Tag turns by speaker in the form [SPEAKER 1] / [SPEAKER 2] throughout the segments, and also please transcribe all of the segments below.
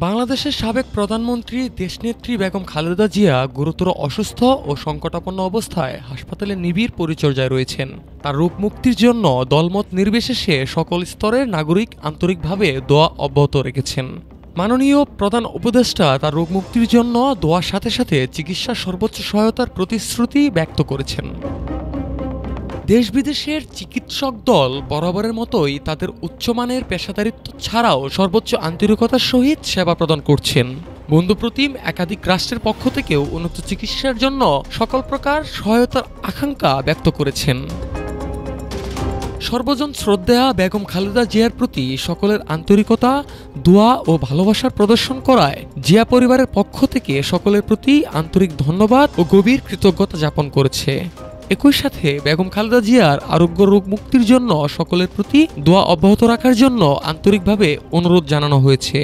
[SPEAKER 1] বাংলাদেশের সাবেক প্রধানমন্ত্রী দেশনেত্রী বেগম খালেদা জিয়া গুরুতর অসুস্থ ও সংকটাপন্ন অবস্থায় হাসপাতালে নিবিড় পরিচর্যায় রয়েছেন। তার রোগ মুক্তির জন্য দলমত নির্বিশেষে সকল স্তরের নাগরিক আন্তরিকভাবে দোয়া অব্যাহত রেখেছেন। মাননীয় প্রধান উপদেষ্টা তার রোগ মুক্তির জন্য দোয়ার সাথে সাথে চিকিৎসার সর্বোচ্চ সহায়তার প্রতিশ্রুতি ব্যক্ত করেছেন। দেশ বিদেশের চিকিৎসক দল বরাবরের মতোই তাদের উচ্চমানের পেশাদারিত্ব ছাড়াও সর্বোচ্চ আন্তরিকতার সহিত সেবা প্রদান করছেন। বন্ধুপ্রতিম একাধিক রাষ্ট্রের পক্ষ থেকেও উন্নত চিকিৎসার জন্য সকল প্রকার সহায়তার আকাঙ্ক্ষা ব্যক্ত করেছেন। সর্বজন শ্রদ্ধেয়া বেগম খালেদা জিয়ার প্রতি সকলের আন্তরিকতা, দোয়া ও ভালোবাসার প্রদর্শন করায় জিয়া পরিবারের পক্ষ থেকে সকলের প্রতি আন্তরিক ধন্যবাদ ও গভীর কৃতজ্ঞতা জ্ঞাপন করেছে। একই সাথে বেগম খালেদা জিয়ার আরোগ্য রোগ মুক্তির জন্য সকলের প্রতি দোয়া অব্যাহত রাখার জন্য আন্তরিকভাবে অনুরোধ জানানো হয়েছে।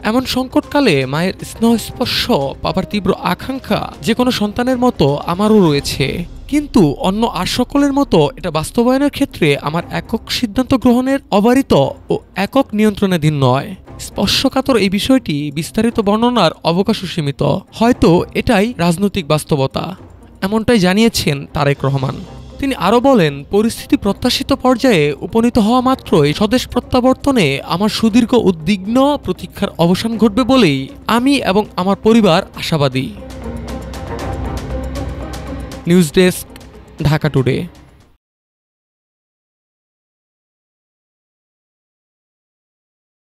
[SPEAKER 1] এমন সংকটকালে মায়ের স্নেহস্পর্শ পাবার তীব্র আকাঙ্ক্ষা যে কোনো সন্তানের মতো আমারও রয়েছে, কিন্তু অন্য আর সকলের মতো এটা বাস্তবায়নের ক্ষেত্রে আমার একক সিদ্ধান্ত গ্রহণের অবারিত ও একক নিয়ন্ত্রণাধীন নয়। স্পর্শকাতর এই বিষয়টি বিস্তারিত বর্ণনার অবকাশও সীমিত, হয়তো এটাই রাজনৈতিক বাস্তবতা, এমনটাই জানিয়েছেন তারেক রহমান। তিনি আরও বলেন, পরিস্থিতি প্রত্যাশিত পর্যায়ে উপনীত হওয়া মাত্রই স্বদেশ প্রত্যাবর্তনে আমার সুদীর্ঘ উদ্বিগ্ন প্রতীক্ষার অবসান ঘটবে বলেই আমি এবং আমার পরিবার আশাবাদী। News desk, Dhaka today.